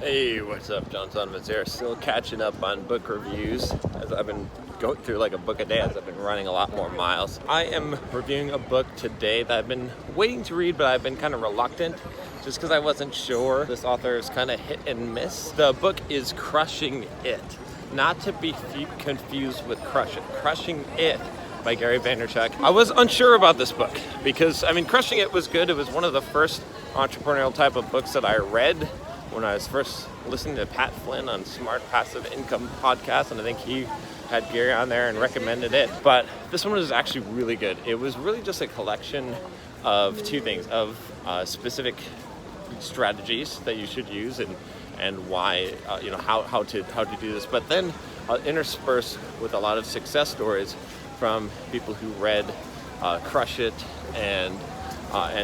Hey, what's up? John Sonovitz here. Still catching up on book reviews as I've been going through like a book a day as I've been running a lot more miles. I am reviewing a book today that I've been waiting to read, but I've been kind of reluctant just because I wasn't sure. This author is kind of hit and miss. The book is Crushing It, not to be confused with Crush It. Crushing It by Gary Vaynerchuk. I was unsure about this book because, Crushing It was good. It was one of the first entrepreneurial type of books that I read when I was first listening to Pat Flynn on Smart Passive Income podcast, and I think he had Gary on there and recommended it. But this one was actually really good. It was really just a collection of two things, of specific strategies that you should use and why, how to do this, but then interspersed with a lot of success stories from people who read Crush It and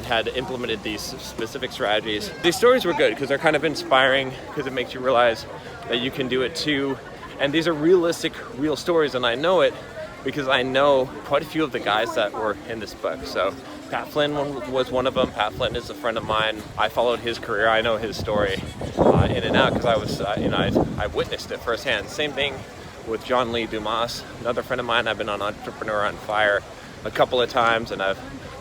had implemented these specific strategies. These stories were good because they're kind of inspiring, because it makes you realize that you can do it too. And these are realistic, real stories, and I know it because I know quite a few of the guys that were in this book. So Pat Flynn was one of them. Pat Flynn is a friend of mine. I followed his career. I know his story in and out because I was, I witnessed it firsthand. Same thing with John Lee Dumas, another friend of mine. I've been on Entrepreneur on Fire a couple of times, and I've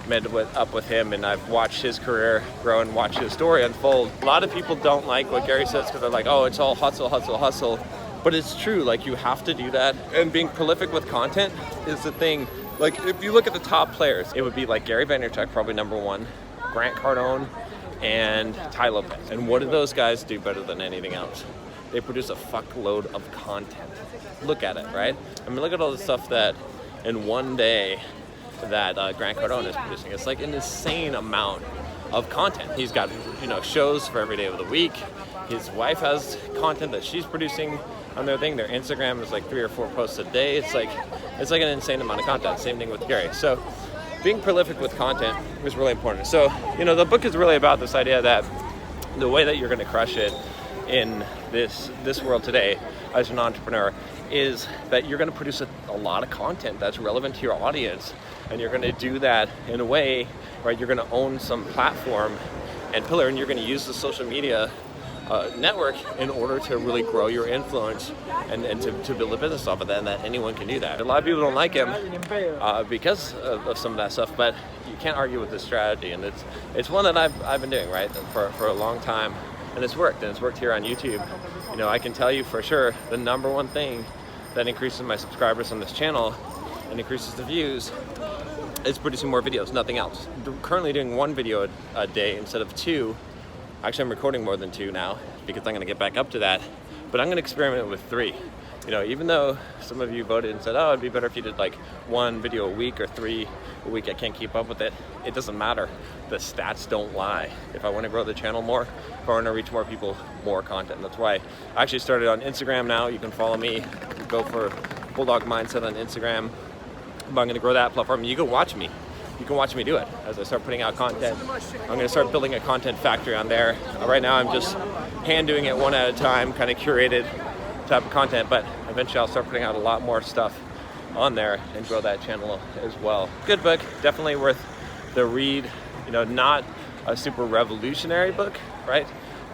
met up with him, and I've watched his career grow and watched his story unfold. A lot of people don't like what Gary says because they're like, oh, it's all hustle, hustle, hustle. But it's true, like you have to do that. And being prolific with content is the thing. Like if you look at the top players, it would be like Gary Vaynerchuk, probably number one, Grant Cardone, and Tai Lopez. And what do those guys do better than anything else? They produce a fuckload of content. Look at it, right? Look at all the stuff that in one day that Grant Cardone is producing. It's like an insane amount of content. He's got, shows for every day of the week. His wife has content that she's producing on their thing. Their Instagram is like 3 or 4 posts a day. It's like an insane amount of content. Same thing with Gary. So being prolific with content is really important. So, the book is really about this idea that the way that you're going to crush it in this world today as an entrepreneur is that you're going to produce a lot of content that's relevant to your audience, and you're going to do that in a way, right? You're going to own some platform and pillar, and you're going to use the social media network in order to really grow your influence and to build a business off of that, and that anyone can do that. A lot of people don't like him because of some of that stuff, but you can't argue with this strategy, and it's one that I've been doing, right, for a long time, and it's worked here on YouTube. I can tell you for sure the number one thing that increases my subscribers on this channel and increases the views is producing more videos, nothing else. Currently doing 1 video a day instead of 2. Actually, I'm recording more than 2 now because I'm gonna get back up to that, but I'm gonna experiment with 3. Even though some of you voted and said, oh, it'd be better if you did like 1 video a week or 3 a week, I can't keep up with it. It doesn't matter. The stats don't lie. If I want to grow the channel more, if I want to reach more people, more content. That's why I actually started on Instagram now. You can follow me. Go for Bulldog Mindset on Instagram. I'm going to grow that platform. You can watch me. You can watch me do it as I start putting out content. I'm going to start building a content factory on there. Right now I'm just hand doing it one at a time, kind of curated type of content, but eventually I'll start putting out a lot more stuff on there and grow that channel as well. Good book, definitely worth the read. Not a super revolutionary book, right?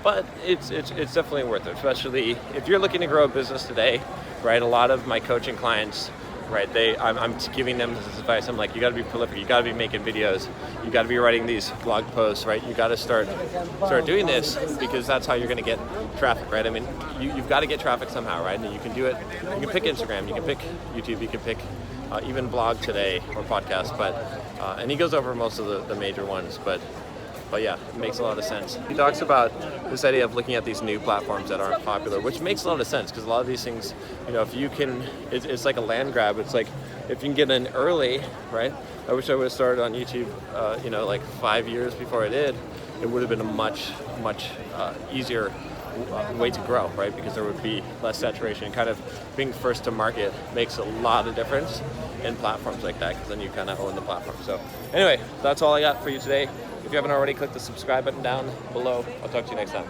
But it's definitely worth it, especially if you're looking to grow a business today, right? A lot of my coaching clients, right, I'm giving them this advice. I'm like, you got to be prolific, you got to be making videos, you got to be writing these blog posts, right? You got to start doing this because that's how you're going to get traffic, right? You've got to get traffic somehow, right? And you can do it. You can pick Instagram, you can pick YouTube, you can pick even blog today or podcast, but and he goes over most of the major ones, but yeah, it makes a lot of sense. He talks about this idea of looking at these new platforms that aren't popular, which makes a lot of sense because a lot of these things, if you can, it's like a land grab. It's like if you can get in early, right? I wish I would have started on YouTube, like 5 years before I did. It would have been a much easier way to grow, right? Because there would be less saturation. Kind of being first to market makes a lot of difference in platforms like that because then you kind of own the platform. So anyway, that's all I got for you today. If you haven't already, click the subscribe button down below. I'll talk to you next time.